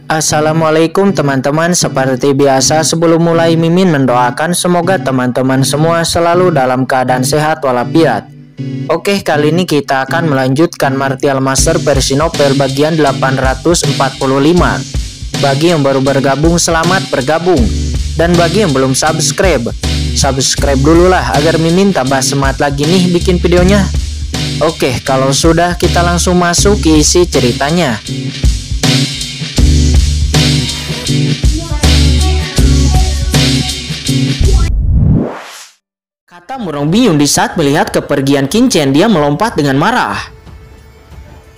Assalamualaikum teman-teman, seperti biasa sebelum mulai Mimin mendoakan semoga teman-teman semua selalu dalam keadaan sehat walafiat. Oke, kali ini kita akan melanjutkan Martial Master versi novel bagian 845. Bagi yang baru bergabung, selamat bergabung. Dan bagi yang belum subscribe dulu lah agar Mimin tambah semangat lagi nih bikin videonya. Oke, kalau sudah kita langsung masuk ke isi ceritanya. Kata Murong bingung di saat melihat kepergian Qingchen. Dia melompat dengan marah.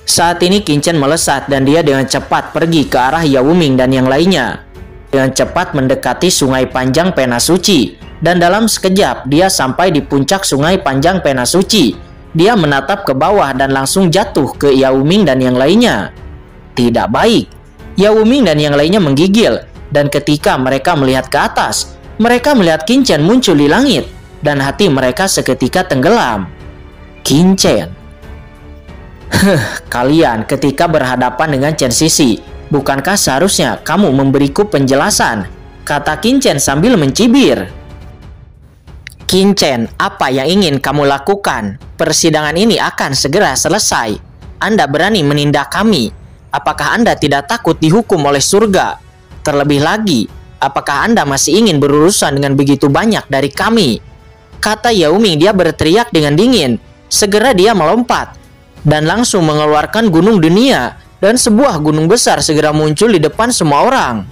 Saat ini Qingchen melesat dan dia dengan cepat pergi ke arah Yao Ming dan yang lainnya. Dengan cepat mendekati sungai panjang Pena Suci. Dan dalam sekejap dia sampai di puncak sungai panjang Pena Suci. Dia menatap ke bawah dan langsung jatuh ke Yao Ming dan yang lainnya. Tidak baik. Yao Ming dan yang lainnya menggigil. Dan ketika mereka melihat ke atas, mereka melihat Qingchen muncul di langit. Dan hati mereka seketika tenggelam. Qingchen. Kalian ketika berhadapan dengan Chen Sisi, bukankah seharusnya kamu memberiku penjelasan? Kata Qingchen sambil mencibir. Qingchen, apa yang ingin kamu lakukan? Persidangan ini akan segera selesai. Anda berani menindak kami. Apakah Anda tidak takut dihukum oleh surga? Terlebih lagi, apakah Anda masih ingin berurusan dengan begitu banyak dari kami? Kata Yao Ming. Dia berteriak dengan dingin. Segera dia melompat dan langsung mengeluarkan gunung dunia. Dan sebuah gunung besar segera muncul di depan semua orang.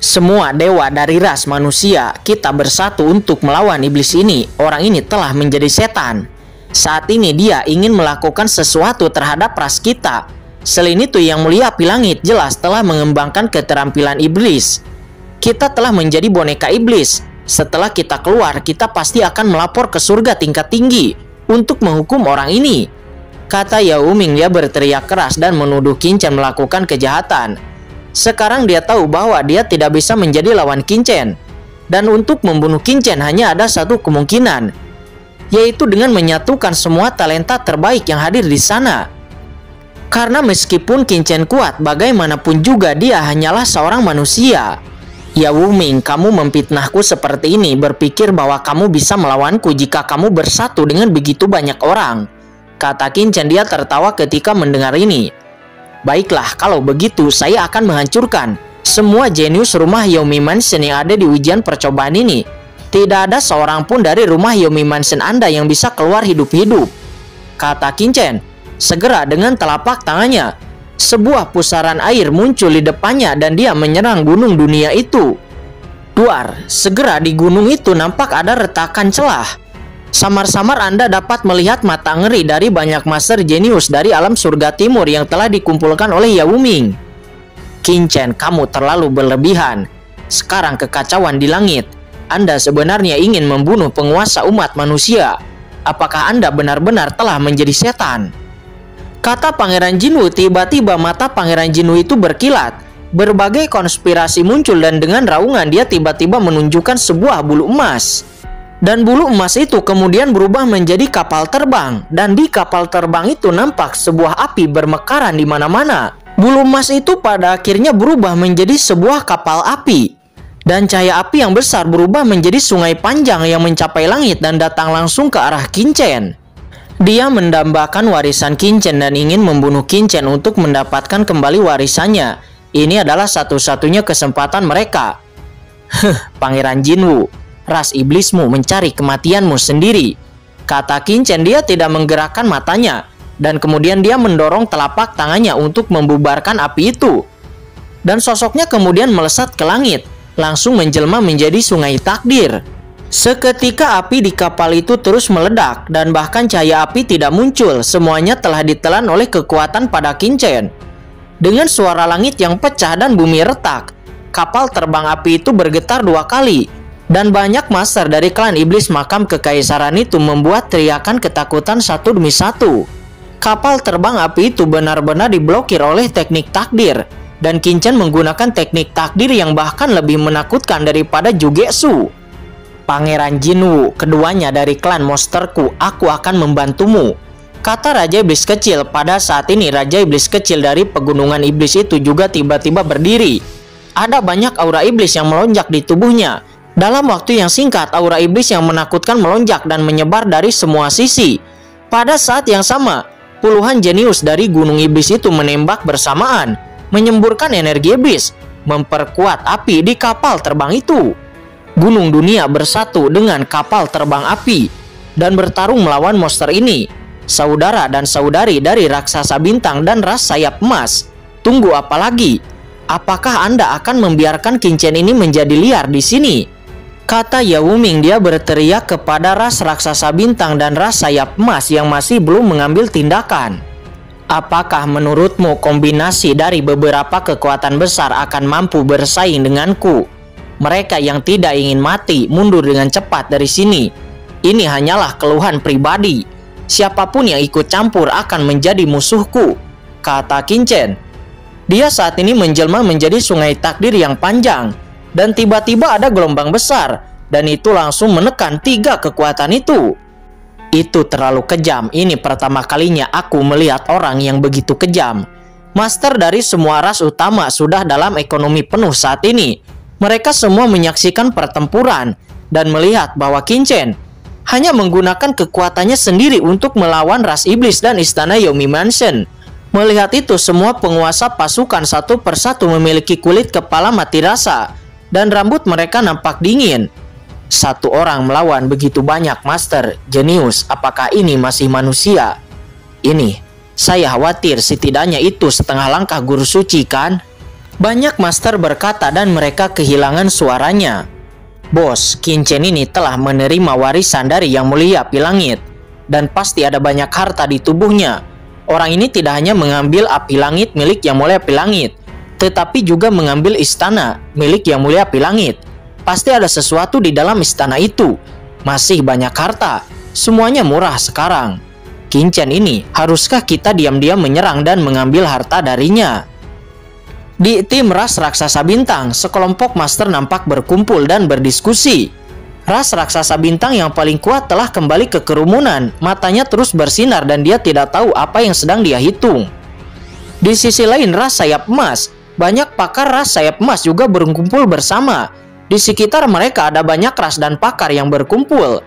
Semua dewa dari ras manusia, kita bersatu untuk melawan iblis ini. Orang ini telah menjadi setan. Saat ini dia ingin melakukan sesuatu terhadap ras kita. Selain itu, Yang Mulia Api Langit jelas telah mengembangkan keterampilan iblis. Kita telah menjadi boneka iblis. Setelah kita keluar, kita pasti akan melapor ke surga tingkat tinggi untuk menghukum orang ini. Kata Yao Ming. Dia berteriak keras dan menuduh Qingchen melakukan kejahatan. Sekarang dia tahu bahwa dia tidak bisa menjadi lawan Qingchen. Dan untuk membunuh Qingchen hanya ada satu kemungkinan, yaitu dengan menyatukan semua talenta terbaik yang hadir di sana. Karena meskipun Qingchen kuat, bagaimanapun juga dia hanyalah seorang manusia. Yao Ming, kamu memfitnahku seperti ini, berpikir bahwa kamu bisa melawanku jika kamu bersatu dengan begitu banyak orang. Kata Qingchen. Dia tertawa ketika mendengar ini. Baiklah, kalau begitu saya akan menghancurkan semua jenius rumah Yomi Mansion yang ada di ujian percobaan ini. Tidak ada seorang pun dari rumah Yomi Mansion Anda yang bisa keluar hidup-hidup. Kata Qingchen. Segera dengan telapak tangannya, sebuah pusaran air muncul di depannya dan dia menyerang gunung dunia itu. Duar, segera di gunung itu nampak ada retakan celah. Samar-samar Anda dapat melihat mata ngeri dari banyak master jenius dari alam surga timur yang telah dikumpulkan oleh Yao Ming. Qingchen, kamu terlalu berlebihan. Sekarang kekacauan di langit. Anda sebenarnya ingin membunuh penguasa umat manusia. Apakah Anda benar-benar telah menjadi setan? Kata Pangeran Jinwu. Tiba-tiba mata Pangeran Jinwu itu berkilat. Berbagai konspirasi muncul dan dengan raungan dia tiba-tiba menunjukkan sebuah bulu emas. Dan bulu emas itu kemudian berubah menjadi kapal terbang. Dan di kapal terbang itu nampak sebuah api bermekaran di mana-mana. Bulu emas itu pada akhirnya berubah menjadi sebuah kapal api. Dan cahaya api yang besar berubah menjadi sungai panjang yang mencapai langit dan datang langsung ke arah Qingchen. Dia mendambakan warisan Qingchen dan ingin membunuh Qingchen untuk mendapatkan kembali warisannya. Ini adalah satu-satunya kesempatan mereka. Pangeran Jinwu, ras iblismu mencari kematianmu sendiri. Kata Qingchen. Dia tidak menggerakkan matanya. Dan kemudian dia mendorong telapak tangannya untuk membubarkan api itu. Dan sosoknya kemudian melesat ke langit, langsung menjelma menjadi sungai takdir. Seketika api di kapal itu terus meledak dan bahkan cahaya api tidak muncul. Semuanya telah ditelan oleh kekuatan pada Qingchen. Dengan suara langit yang pecah dan bumi retak, kapal terbang api itu bergetar 2 kali. Dan banyak master dari klan iblis makam kekaisaran itu membuat teriakan ketakutan satu demi satu. Kapal terbang api itu benar-benar diblokir oleh teknik takdir. Dan Qingchen menggunakan teknik takdir yang bahkan lebih menakutkan daripada Jugetsu. Pangeran Jinwu, keduanya dari klan monsterku, aku akan membantumu. kata Raja Iblis Kecil. Pada saat ini Raja Iblis Kecil dari pegunungan iblis itu juga tiba-tiba berdiri. Ada banyak aura iblis yang melonjak di tubuhnya. Dalam waktu yang singkat, aura iblis yang menakutkan melonjak dan menyebar dari semua sisi. Pada saat yang sama, puluhan jenius dari gunung iblis itu menembak bersamaan, menyemburkan energi iblis, memperkuat api di kapal terbang itu. Gunung dunia bersatu dengan kapal terbang api dan bertarung melawan monster ini. Saudara dan saudari dari raksasa bintang dan ras sayap emas, tunggu apa lagi? Apakah Anda akan membiarkan Qin Chen ini menjadi liar di sini? Kata Yao Ming. Dia berteriak kepada ras raksasa bintang dan ras sayap emas yang masih belum mengambil tindakan. Apakah menurutmu kombinasi dari beberapa kekuatan besar akan mampu bersaing denganku? Mereka yang tidak ingin mati mundur dengan cepat dari sini. Ini hanyalah keluhan pribadi. Siapapun yang ikut campur akan menjadi musuhku, kata Qin Chen. Dia saat ini menjelma menjadi sungai takdir yang panjang. Dan tiba-tiba ada gelombang besar. Dan itu langsung menekan 3 kekuatan itu. Itu terlalu kejam. Ini pertama kalinya aku melihat orang yang begitu kejam. Master dari semua ras utama sudah dalam ekonomi penuh saat ini. Mereka semua menyaksikan pertempuran dan melihat bahwa Qin Chen hanya menggunakan kekuatannya sendiri untuk melawan ras iblis dan istana Yomi Mansion. Melihat itu, semua penguasa pasukan satu persatu memiliki kulit kepala mati rasa dan rambut mereka nampak dingin. Satu orang melawan begitu banyak master jenius. Apakah ini masih manusia? Ini, saya khawatir setidaknya itu setengah langkah guru suci kan? Banyak master berkata dan mereka kehilangan suaranya. Bos, Qin Chen ini telah menerima warisan dari Yang Mulia Api Langit. Dan pasti ada banyak harta di tubuhnya. Orang ini tidak hanya mengambil api langit milik Yang Mulia Api Langit, tetapi juga mengambil istana milik Yang Mulia Api Langit. Pasti ada sesuatu di dalam istana itu. Masih banyak harta. Semuanya murah sekarang. Qin Chen ini, haruskah kita diam-diam menyerang dan mengambil harta darinya? Di tim ras raksasa bintang, sekelompok master nampak berkumpul dan berdiskusi. Ras raksasa bintang yang paling kuat telah kembali ke kerumunan. Matanya terus bersinar dan dia tidak tahu apa yang sedang dia hitung. Di sisi lain, ras sayap emas. Banyak pakar ras sayap emas juga berkumpul bersama. Di sekitar mereka ada banyak ras dan pakar yang berkumpul.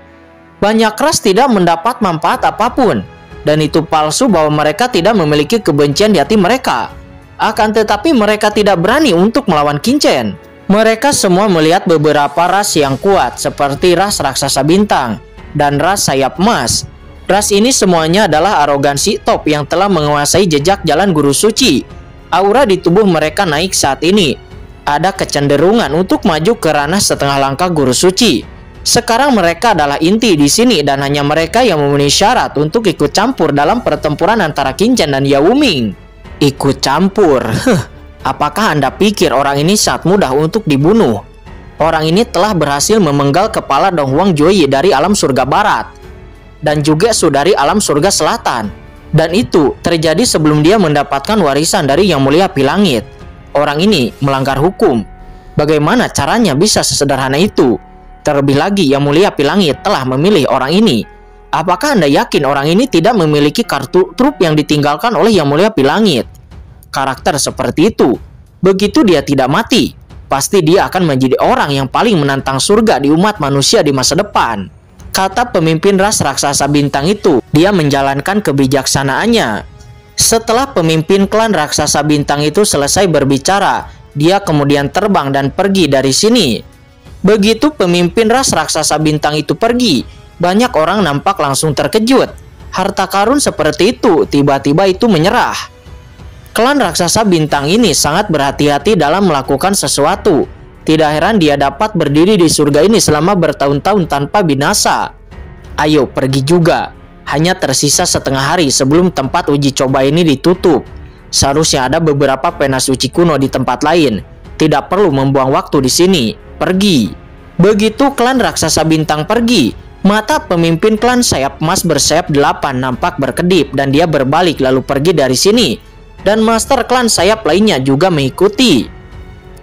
Banyak ras tidak mendapat manfaat apapun. Dan itu palsu bahwa mereka tidak memiliki kebencian di hati mereka. Akan tetapi mereka tidak berani untuk melawan Qin Chen. Mereka semua melihat beberapa ras yang kuat seperti ras raksasa bintang dan ras sayap emas. Ras ini semuanya adalah arogansi top yang telah menguasai jejak jalan guru suci. Aura di tubuh mereka naik saat ini. Ada kecenderungan untuk maju ke ranah setengah langkah guru suci. Sekarang mereka adalah inti di sini dan hanya mereka yang memenuhi syarat untuk ikut campur dalam pertempuran antara Qin Chen dan Yao Ming. Ikut campur? Apakah Anda pikir orang ini sangat mudah untuk dibunuh? Orang ini telah berhasil memenggal kepala Dong Huang Juyi dari alam surga barat dan juga dari alam surga selatan. Dan itu terjadi sebelum dia mendapatkan warisan dari Yang Mulia Api Langit. Orang ini melanggar hukum. Bagaimana caranya bisa sesederhana itu? Terlebih lagi Yang Mulia Api Langit telah memilih orang ini. Apakah Anda yakin orang ini tidak memiliki kartu truf yang ditinggalkan oleh Yang Mulia Api Langit? Karakter seperti itu, begitu dia tidak mati, pasti dia akan menjadi orang yang paling menantang surga di umat manusia di masa depan. Kata pemimpin ras raksasa bintang itu. Dia menjalankan kebijaksanaannya. Setelah pemimpin klan raksasa bintang itu selesai berbicara, dia kemudian terbang dan pergi dari sini. Begitu pemimpin ras raksasa bintang itu pergi, banyak orang nampak langsung terkejut. Harta karun seperti itu tiba-tiba itu menyerah. Klan raksasa bintang ini sangat berhati-hati dalam melakukan sesuatu. Tidak heran dia dapat berdiri di surga ini selama bertahun-tahun tanpa binasa. Ayo pergi juga. Hanya tersisa setengah hari sebelum tempat uji coba ini ditutup. Seharusnya ada beberapa pena suci kuno di tempat lain. Tidak perlu membuang waktu di sini. Pergi. Begitu klan raksasa bintang pergi, mata pemimpin klan sayap emas bersayap 8 nampak berkedip dan dia berbalik lalu pergi dari sini. Dan master klan sayap lainnya juga mengikuti.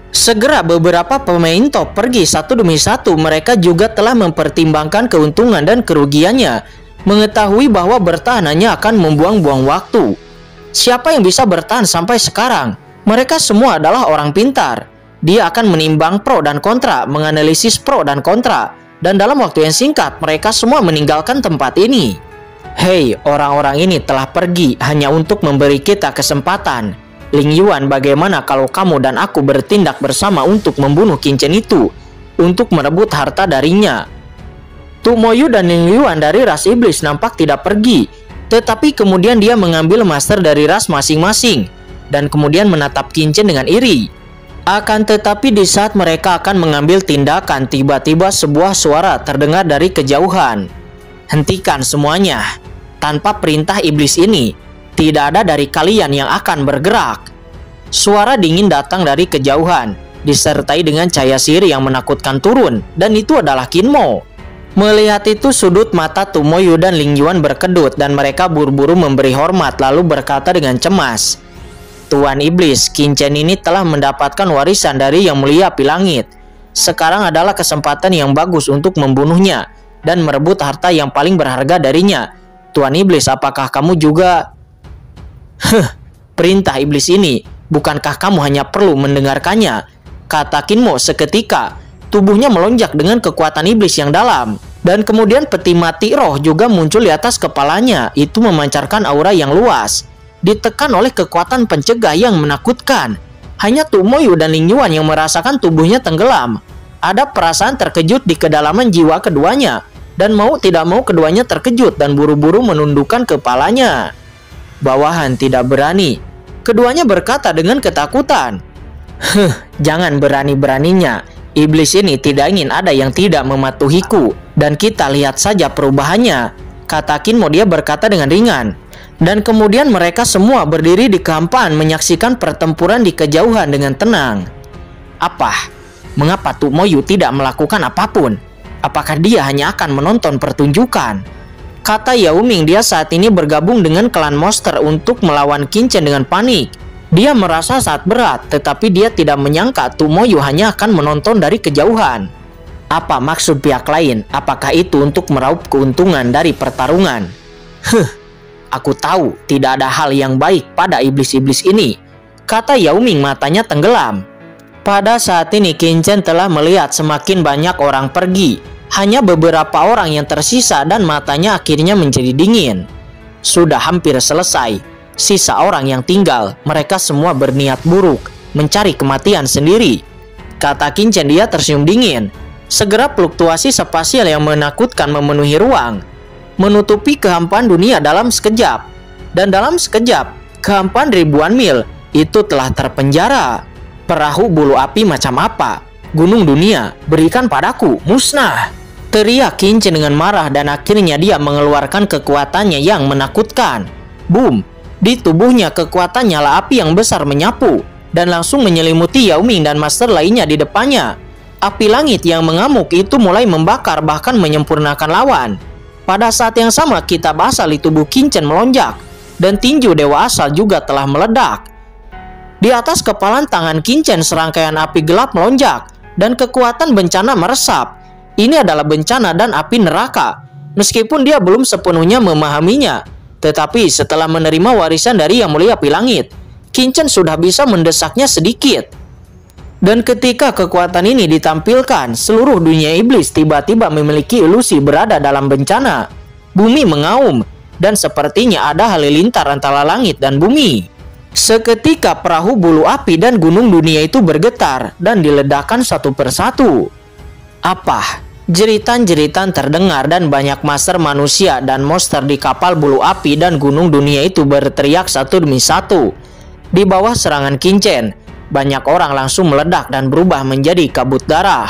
Segera beberapa pemain top pergi satu demi satu. Mereka juga telah mempertimbangkan keuntungan dan kerugiannya. Mengetahui bahwa bertahan hanya akan membuang-buang waktu. Siapa yang bisa bertahan sampai sekarang? Mereka semua adalah orang pintar. Dia akan menimbang pro dan kontra, menganalisis pro dan kontra. Dan dalam waktu yang singkat, mereka semua meninggalkan tempat ini. Hei, orang-orang ini telah pergi hanya untuk memberi kita kesempatan. Ling Yuan, bagaimana kalau kamu dan aku bertindak bersama untuk membunuh Qin Chen itu, untuk merebut harta darinya? Tu Moyu dan Ling Yuan dari ras iblis nampak tidak pergi, tetapi kemudian dia mengambil master dari ras masing-masing, dan kemudian menatap Qin Chen dengan iri. Akan tetapi di saat mereka akan mengambil tindakan, tiba-tiba sebuah suara terdengar dari kejauhan. Hentikan semuanya. Tanpa perintah iblis ini, tidak ada dari kalian yang akan bergerak. Suara dingin datang dari kejauhan, disertai dengan cahaya sihir yang menakutkan turun, dan itu adalah Qin Mo. Melihat itu, sudut mata Tu Moyu dan Ling Yuan berkedut, dan mereka buru-buru memberi hormat lalu berkata dengan cemas, Tuan Iblis, Qin Chen ini telah mendapatkan warisan dari Yang Mulia Api Langit. Sekarang adalah kesempatan yang bagus untuk membunuhnya dan merebut harta yang paling berharga darinya. Tuan Iblis, apakah kamu juga... Perintah iblis ini, bukankah kamu hanya perlu mendengarkannya? Kata Qin Mo seketika. Tubuhnya melonjak dengan kekuatan iblis yang dalam. Dan kemudian peti mati roh juga muncul di atas kepalanya. Itu memancarkan aura yang luas. Ditekan oleh kekuatan pencegah yang menakutkan. Hanya Tu Moyu dan Ling Yuan yang merasakan tubuhnya tenggelam. Ada perasaan terkejut di kedalaman jiwa keduanya. Dan mau tidak mau keduanya terkejut dan buru-buru menundukkan kepalanya. Bawahan tidak berani. Keduanya berkata dengan ketakutan. Jangan berani-beraninya. Iblis ini tidak ingin ada yang tidak mematuhiku. Dan kita lihat saja perubahannya. Kata Qin Mo, dia berkata dengan ringan. Dan kemudian mereka semua berdiri di kehampaan menyaksikan pertempuran di kejauhan dengan tenang. Apa? Mengapa Tu Moyu tidak melakukan apapun? Apakah dia hanya akan menonton pertunjukan? Kata Yao Ming, dia saat ini bergabung dengan klan monster untuk melawan Qin Chen dengan panik. Dia merasa sangat berat, tetapi dia tidak menyangka Tu Moyu hanya akan menonton dari kejauhan. Apa maksud pihak lain? Apakah itu untuk meraup keuntungan dari pertarungan? Aku tahu tidak ada hal yang baik pada iblis-iblis ini. Kata Yao Ming, matanya tenggelam. Pada saat ini Qin Chen telah melihat semakin banyak orang pergi. Hanya beberapa orang yang tersisa dan matanya akhirnya menjadi dingin. Sudah hampir selesai. Sisa orang yang tinggal, mereka semua berniat buruk, mencari kematian sendiri. Kata Qin Chen, dia tersenyum dingin. Segera fluktuasi spasial yang menakutkan memenuhi ruang, menutupi kehampaan dunia dalam sekejap. Dan dalam sekejap, kehampaan ribuan mil itu telah terpenjara. Perahu bulu api macam apa? Gunung dunia, berikan padaku, musnah! Teriak Qin Chen dengan marah dan akhirnya dia mengeluarkan kekuatannya yang menakutkan. Boom! Di tubuhnya kekuatan nyala api yang besar menyapu dan langsung menyelimuti Yao Ming dan master lainnya di depannya. Api langit yang mengamuk itu mulai membakar bahkan menyempurnakan lawan. Pada saat yang sama kitab asal di tubuh Qin Chen melonjak dan tinju dewa asal juga telah meledak. Di atas kepalan tangan Qin Chen serangkaian api gelap melonjak dan kekuatan bencana meresap. Ini adalah bencana dan api neraka. Meskipun dia belum sepenuhnya memahaminya, tetapi setelah menerima warisan dari Yang Mulia Api Langit, Qin Chen sudah bisa mendesaknya sedikit. Dan ketika kekuatan ini ditampilkan, seluruh dunia iblis tiba-tiba memiliki ilusi berada dalam bencana. Bumi mengaum, dan sepertinya ada halilintar antara langit dan bumi. Seketika perahu bulu api dan gunung dunia itu bergetar dan diledakkan satu persatu. Apa? Jeritan-jeritan terdengar dan banyak master manusia dan monster di kapal bulu api dan gunung dunia itu berteriak satu demi satu. Di bawah serangan Qin Chen, banyak orang langsung meledak dan berubah menjadi kabut darah.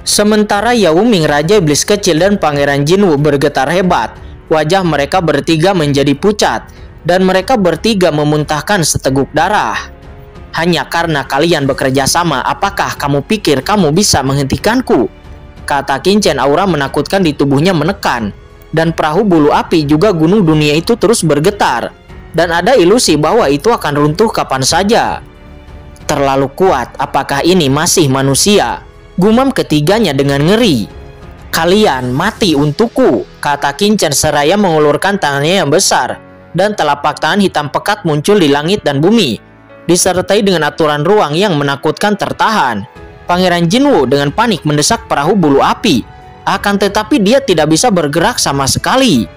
Sementara Yao Ming, Raja Iblis Kecil dan Pangeran Jinwu bergetar hebat. Wajah mereka bertiga menjadi pucat dan mereka bertiga memuntahkan seteguk darah. Hanya karena kalian bekerja sama, apakah kamu pikir kamu bisa menghentikanku? Kata Qin Chen, aura menakutkan di tubuhnya menekan. Dan perahu bulu api juga gunung dunia itu terus bergetar. Dan ada ilusi bahwa itu akan runtuh kapan saja. Terlalu kuat, apakah ini masih manusia? Gumam ketiganya dengan ngeri. "Kalian mati untukku," kata Qin Chen seraya mengulurkan tangannya yang besar, dan telapak tangan hitam pekat muncul di langit dan bumi, disertai dengan aturan ruang yang menakutkan tertahan. Pangeran Jinwu dengan panik mendesak perahu bulu api, akan tetapi dia tidak bisa bergerak sama sekali.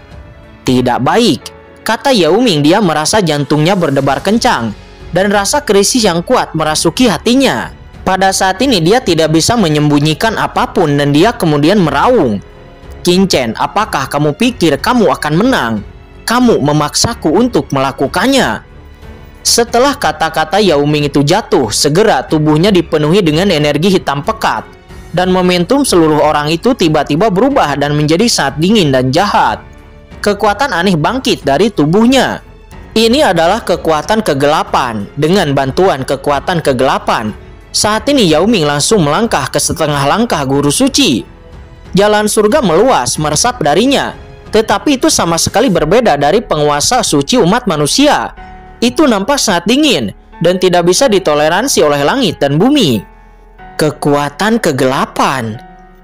"Tidak baik," kata Yao Ming. Dia merasa jantungnya berdebar kencang, dan rasa krisis yang kuat merasuki hatinya. Pada saat ini dia tidak bisa menyembunyikan apapun dan dia kemudian meraung, "Qin Chen, apakah kamu pikir kamu akan menang? Kamu memaksaku untuk melakukannya." Setelah kata-kata Yao Ming itu jatuh, segera tubuhnya dipenuhi dengan energi hitam pekat, dan momentum seluruh orang itu tiba-tiba berubah dan menjadi sangat dingin dan jahat. Kekuatan aneh bangkit dari tubuhnya. Ini adalah kekuatan kegelapan. Dengan bantuan kekuatan kegelapan, saat ini Yao Ming langsung melangkah ke setengah langkah guru suci. Jalan surga meluas meresap darinya, tetapi itu sama sekali berbeda dari penguasa suci umat manusia. Itu nampak sangat dingin dan tidak bisa ditoleransi oleh langit dan bumi. Kekuatan kegelapan.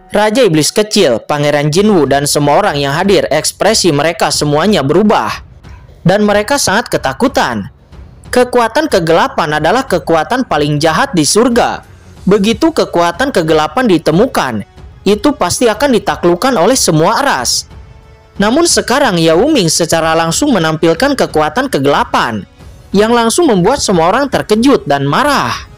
Raja Iblis kecil, Pangeran Jinwu, dan semua orang yang hadir, ekspresi mereka semuanya berubah, dan mereka sangat ketakutan. Kekuatan kegelapan adalah kekuatan paling jahat di surga. Begitu kekuatan kegelapan ditemukan, itu pasti akan ditaklukkan oleh semua ras. Namun sekarang Yao Ming secara langsung menampilkan kekuatan kegelapan, yang langsung membuat semua orang terkejut dan marah.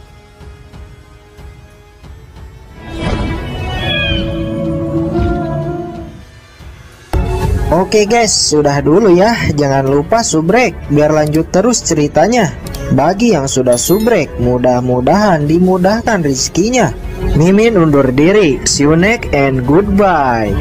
Oke guys, sudah dulu ya. Jangan lupa subrek biar lanjut terus ceritanya. Bagi yang sudah subrek, mudah-mudahan dimudahkan rezekinya. Mimin undur diri. See you next and goodbye.